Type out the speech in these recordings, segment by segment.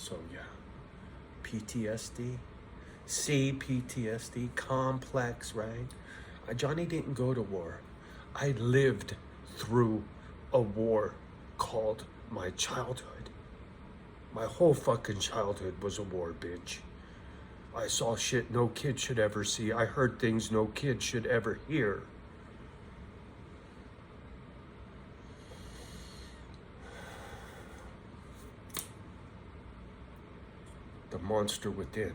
So yeah, PTSD. See, PTSD, complex, right? Johnny didn't go to war. I lived through a war called my childhood. My whole fucking childhood was a war, bitch. I saw shit no kid should ever see. I heard things no kid should ever hear. The monster within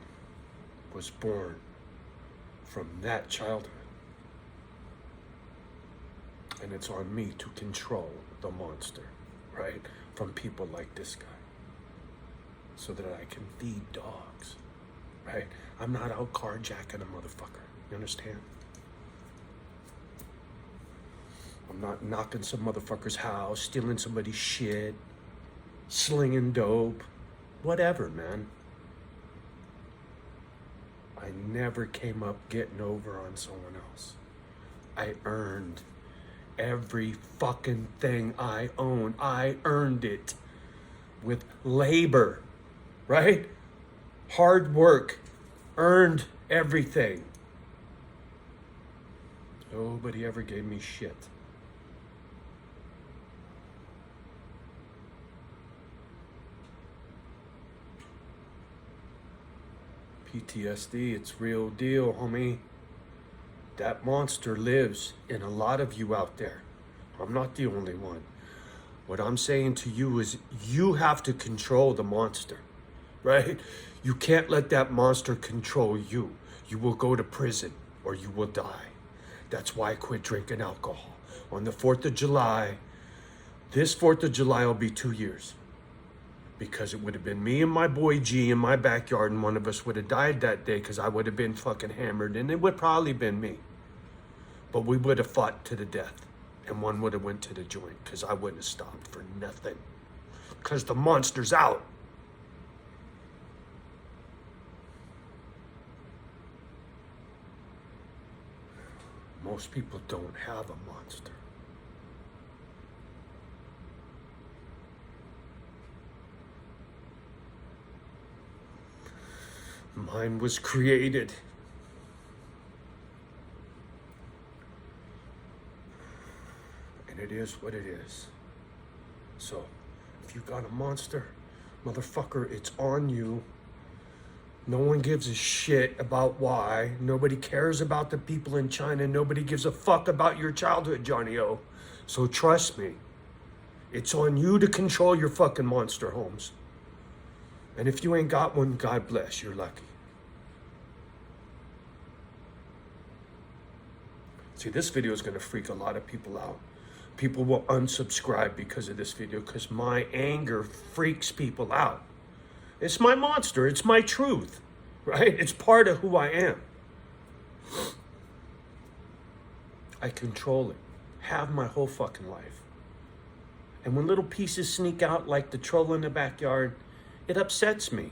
was born from that childhood. And it's on me to control the monster, right? From people like this guy. So that I can feed dogs, right? I'm not out carjacking a motherfucker. You understand? I'm not knocking some motherfucker's house, stealing somebody's shit, slinging dope, whatever, man. I never came up getting over on someone else. I earned every fucking thing I own. I earned it with labor, right? Hard work, earned everything. Nobody ever gave me shit. PTSD, it's real deal, homie. That monster lives in a lot of you out there. I'm not the only one. What I'm saying to you is you have to control the monster, right? You can't let that monster control you. You will go to prison or you will die. That's why I quit drinking alcohol. On the 4th of July, this 4th of July will be 2 years. Because it would have been me and my boy G in my backyard, and one of us would have died that day because I would have been fucking hammered, and it would probably been me. But we would have fought to the death, and one would have went to the joint because I wouldn't have stopped for nothing. Because the monster's out. Most people don't have a monster. Mine was created. And it is what it is. So, if you got a monster, motherfucker, it's on you. No one gives a shit about why. Nobody cares about the people in China. Nobody gives a fuck about your childhood, Johnny O. So trust me, it's on you to control your fucking monster, Holmes. And if you ain't got one, God bless, you're lucky. See, this video is gonna freak a lot of people out. People will unsubscribe because of this video, because my anger freaks people out. It's my monster, it's my truth, right? It's part of who I am. I control it, have my whole fucking life. And when little pieces sneak out like the troll in the backyard, it upsets me,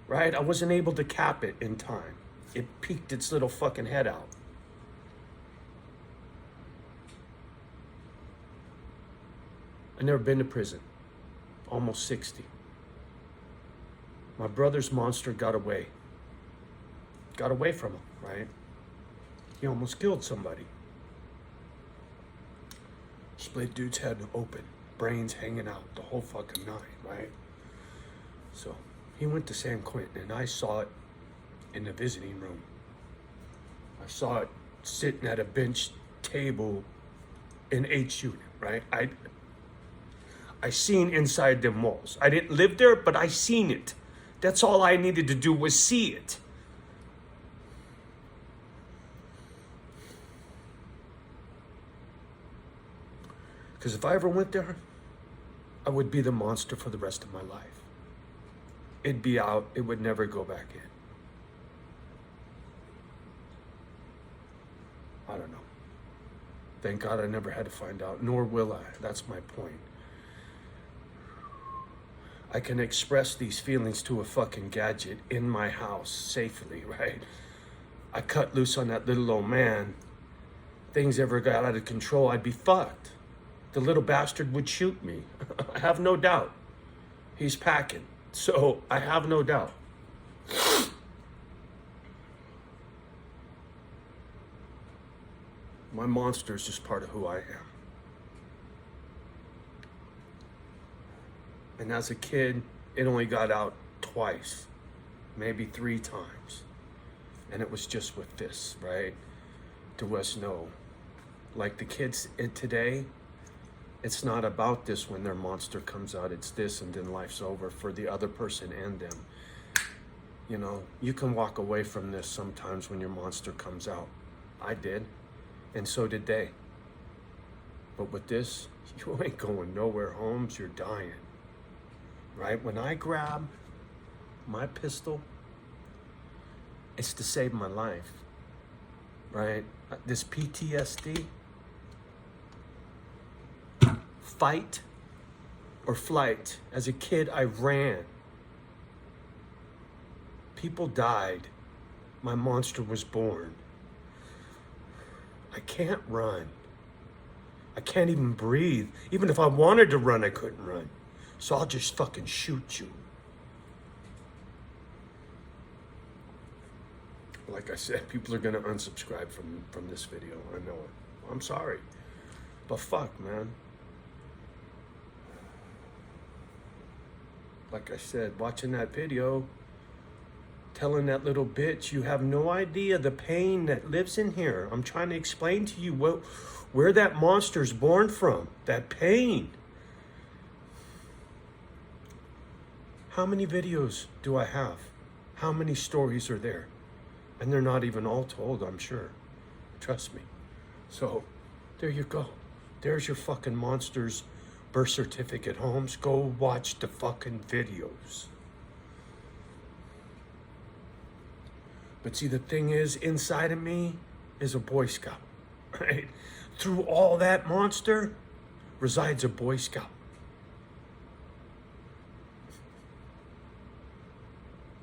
right? I wasn't able to cap it in time. It peeked its little fucking head out. I've never been to prison, almost 60. My brother's monster got away from him, right? He almost killed somebody. Split dude's head open, brains hanging out, the whole fucking nine, right? So he went to San Quentin, and I saw it in the visiting room. I saw it sitting at a bench table in H unit, right? I seen inside them walls. I didn't live there, but I seen it. That's all I needed to do was see it. Because if I ever went there, I would be the monster for the rest of my life. It'd be out, it would never go back in. I don't know. Thank God I never had to find out, nor will I. That's my point. I can express these feelings to a fucking gadget in my house safely, right? I cut loose on that little old man. Things ever got out of control, I'd be fucked. The little bastard would shoot me. I have no doubt. He's packing. So I have no doubt. My monster is just part of who I am. And as a kid, it only got out twice, maybe 3 times. And it was just with this, right? To us know. Like the kids today, it's not about this when their monster comes out. It's this, and then life's over for the other person and them. You know, you can walk away from this sometimes when your monster comes out. I did, and so did they. But with this, you ain't going nowhere, Holmes. You're dying. Right? When I grab my pistol, it's to save my life. Right? This PTSD, fight or flight. As a kid, I ran. People died. My monster was born. I can't run. I can't even breathe. Even if I wanted to run, I couldn't run. So I'll just fucking shoot you. Like I said, people are gonna unsubscribe from this video. I know it. I'm sorry. But fuck, man. Like I said, watching that video, telling that little bitch, you have no idea the pain that lives in here. I'm trying to explain to you where that monster's born from. That pain. How many videos do I have? How many stories are there? And they're not even all told, I'm sure. Trust me. So, there you go. There's your fucking monster's birth certificate, Holmes. Go watch the fucking videos. But see, the thing is, inside of me is a Boy Scout, right? Through all that monster resides a Boy Scout.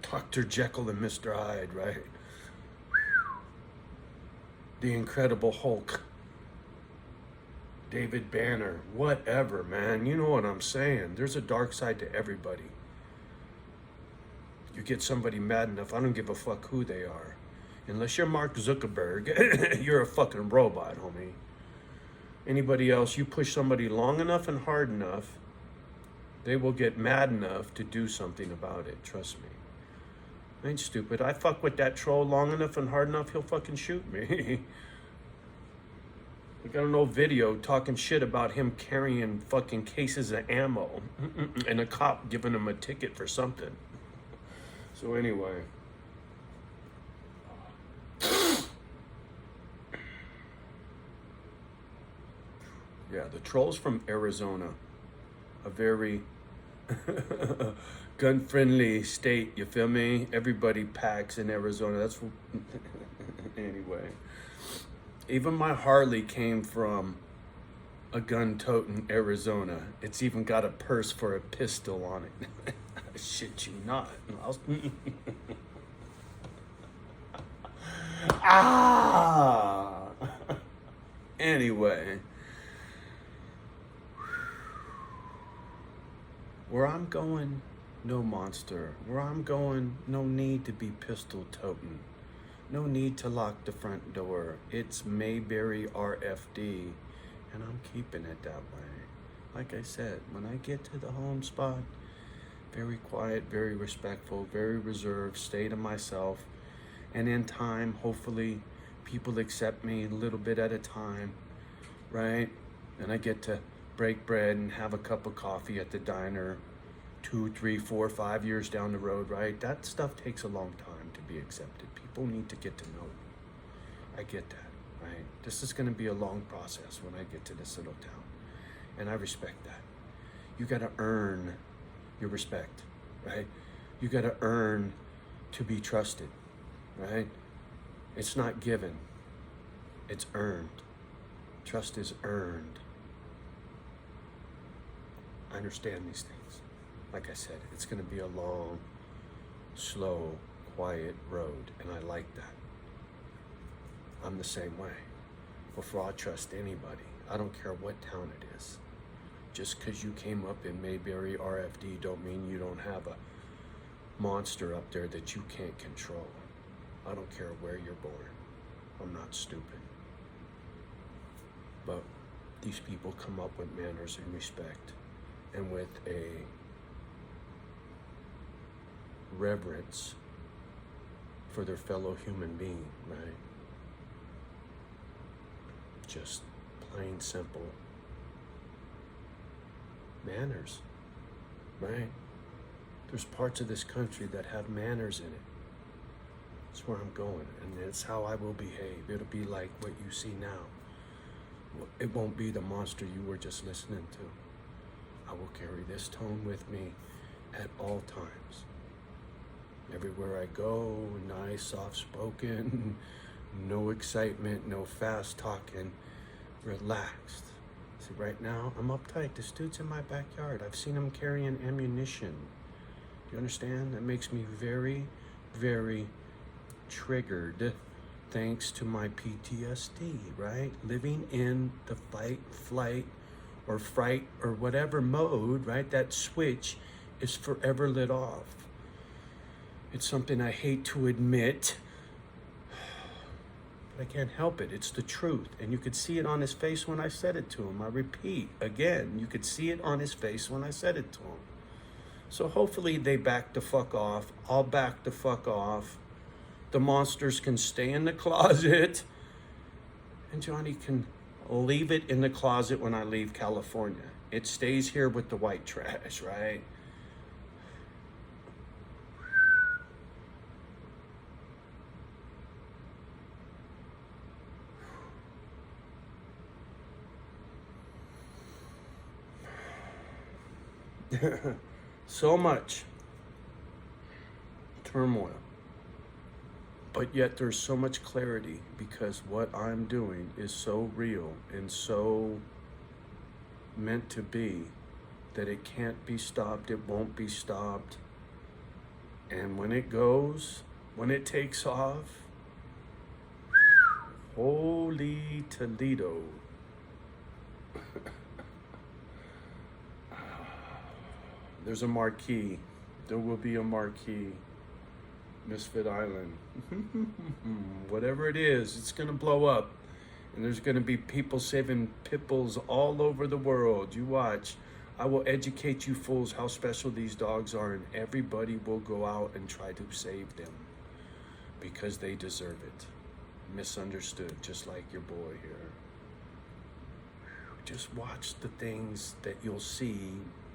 Dr. Jekyll and Mr. Hyde, right? The Incredible Hulk. David Banner, whatever, man. You know what I'm saying. There's a dark side to everybody. You get somebody mad enough, I don't give a fuck who they are. Unless you're Mark Zuckerberg, you're a fucking robot, homie. Anybody else, you push somebody long enough and hard enough, they will get mad enough to do something about it, trust me. I ain't stupid. I fuck with that troll long enough and hard enough, he'll fucking shoot me. I got an old video talking shit about him carrying fucking cases of ammo and a cop giving him a ticket for something. So anyway. Yeah, the trolls from Arizona, a very gun-friendly state, you feel me? Everybody packs in Arizona. That's anyway. Even my Harley came from a gun-toting Arizona. It's even got a purse for a pistol on it. Shit you not. Ah! Anyway. Where I'm going, no monster. Where I'm going, no need to be pistol toting. No need to lock the front door. It's Mayberry RFD, and I'm keeping it that way. Like I said, when I get to the home spot, very quiet, very respectful, very reserved, stay to myself. And in time, hopefully, people accept me a little bit at a time, right? And I get to break bread and have a cup of coffee at the diner 2, 3, 4, 5 years down the road, right? That stuff takes a long time to be accepted. People need to get to know you. I get that, right? This is going to be a long process when I get to this little town. And I respect that. You got to earn your respect, right? You got to earn to be trusted, right? It's not given. It's earned. Trust is earned. I understand these things. Like I said, it's going to be a long, slow, quiet road, and I like that. I'm the same way. Before I trust anybody, I don't care what town it is. Just because you came up in Mayberry RFD don't mean you don't have monster up there that you can't control. I don't care where you're born. I'm not stupid. But these people come up with manners and respect and with a reverence for their fellow human being, right? Just plain simple manners, right? There's parts of this country that have manners in it. That's where I'm going, and it's how I will behave. It'll be like what you see now. It won't be the monster you were just listening to. I will carry this tone with me at all times. Everywhere I go, nice, soft-spoken, no excitement, no fast talking, relaxed. See, right now, I'm uptight. This dude's in my backyard. I've seen him carrying ammunition. Do you understand? That makes me very, very triggered, thanks to my PTSD, right? Living in the fight, flight, or fright, or whatever mode, right? That switch is forever lit off. It's something I hate to admit, but I can't help it. It's the truth. And you could see it on his face when I said it to him. I repeat, again, you could see it on his face when I said it to him. So hopefully they back the fuck off. I'll back the fuck off. The monsters can stay in the closet. And Johnny can leave it in the closet when I leave California. It stays here with the white trash, right? So much turmoil, but yet there's so much clarity because what I'm doing is so real and so meant to be that it can't be stopped. It won't be stopped. And when it goes, when it takes off, holy Toledo. There's a marquee. There will be a marquee. Misfit Island. Whatever it is, it's going to blow up. And there's going to be people saving pit bulls all over the world. You watch. I will educate you fools how special these dogs are, and everybody will go out and try to save them because they deserve it. Misunderstood, just like your boy here. Just watch the things that you'll see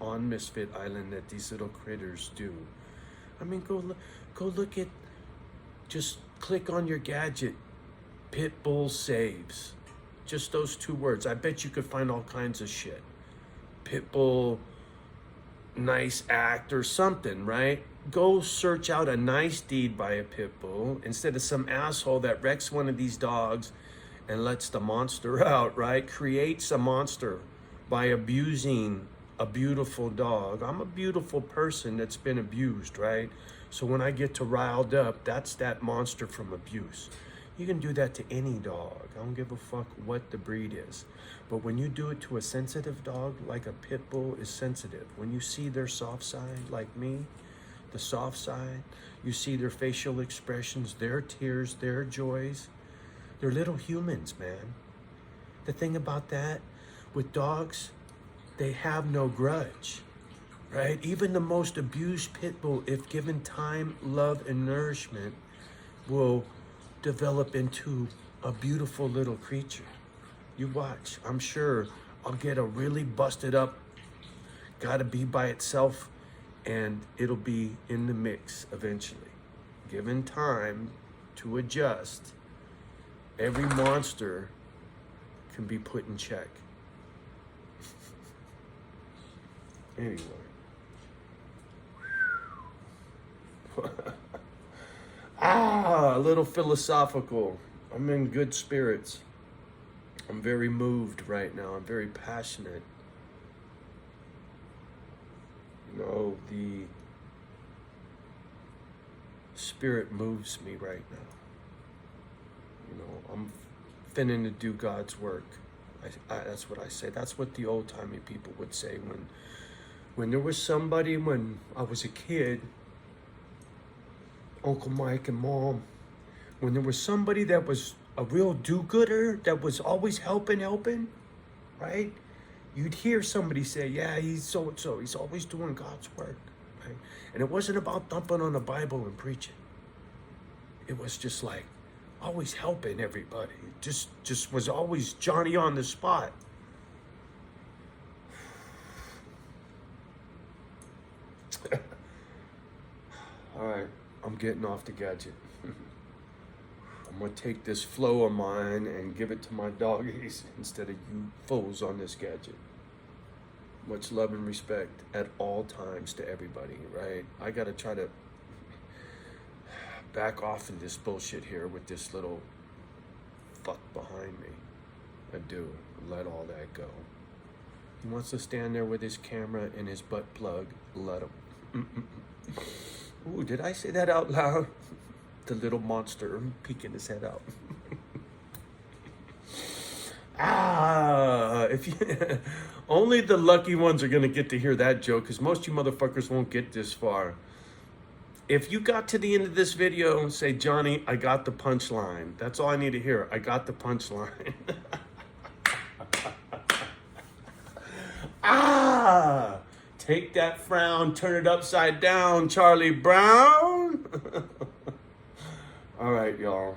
on Misfit Island that these little critters do. I mean, go look at, just click on your gadget, pit bull saves. Just those two words. I bet you could find all kinds of shit. Pit bull, nice act or something, right? Go search out a nice deed by a pit bull instead of some asshole that wrecks one of these dogs and lets the monster out, right? Creates a monster by abusing a beautiful dog. I'm a beautiful person that's been abused, right? So when I get to riled up, that's that monster from abuse. You can do that to any dog. I don't give a fuck what the breed is. But when you do it to a sensitive dog, like a pit bull is sensitive, when you see their soft side, like me, the soft side, you see their facial expressions, their tears, their joys, they're little humans, man. The thing about that, with dogs, they have no grudge, right? Even the most abused pit bull, if given time, love, and nourishment, will develop into a beautiful little creature. You watch. I'm sure I'll get a really busted up, gotta be by itself, and it'll be in the mix eventually. Given time to adjust, every monster can be put in check. Anyway. A little philosophical. I'm in good spirits. I'm very moved right now. I'm very passionate. You know, the spirit moves me right now. You know, I'm finna to do God's work. That's what I say. That's what the old-timey people would say when there was somebody, when I was a kid, Uncle Mike and Mom, when there was somebody that was a real do-gooder, that was always helping, right? You'd hear somebody say, yeah, he's so-and-so. He's always doing God's work, right? And it wasn't about thumping on the Bible and preaching. It was just like always helping everybody. Just was always Johnny on the spot. All right, I'm getting off the gadget. I'm gonna take this flow of mine and give it to my doggies instead of you fools on this gadget. Much love and respect at all times to everybody, right? I gotta try to back off of this bullshit here with this little fuck behind me. I do. Let all that go. He wants to stand there with his camera and his butt plug. Let him. Ooh, did I say that out loud? The little monster peeking his head out. If you, only the lucky ones are gonna get to hear that joke, because most of you motherfuckers won't get this far. If you got to the end of this video, say, Johnny, I got the punchline. That's all I need to hear. I got the punchline. Take that frown, turn it upside down, Charlie Brown. All right, y'all.